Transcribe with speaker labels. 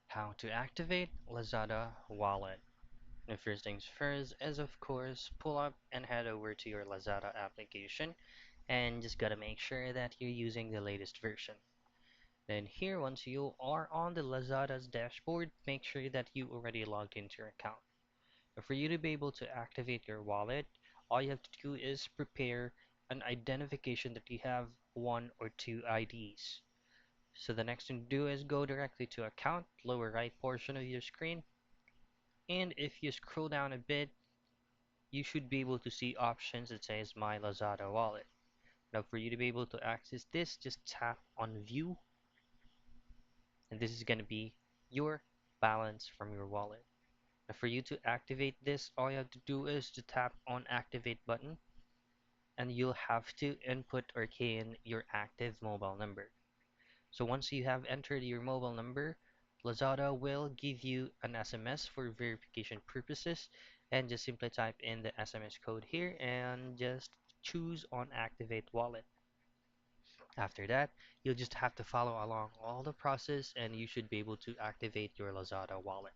Speaker 1: How to activate Lazada Wallet. The first things first is of course pull up and head over to your Lazada application and just gotta make sure that you're using the latest version. Then here once you are on the Lazada's dashboard, make sure that you already logged into your account. And for you to be able to activate your wallet, all you have to do is prepare an identification that you have one or two IDs. So the next thing to do is go directly to account, lower right portion of your screen, and if you scroll down a bit, you should be able to see options that says My Lazada Wallet. Now for you to be able to access this, just tap on View, and this is going to be your balance from your wallet. Now for you to activate this, all you have to do is to tap on Activate button, and you'll have to input or key in your active mobile number. So once you have entered your mobile number, Lazada will give you an SMS for verification purposes, and just simply type in the SMS code here and just choose on activate wallet. After that, you'll just have to follow along all the process and you should be able to activate your Lazada wallet.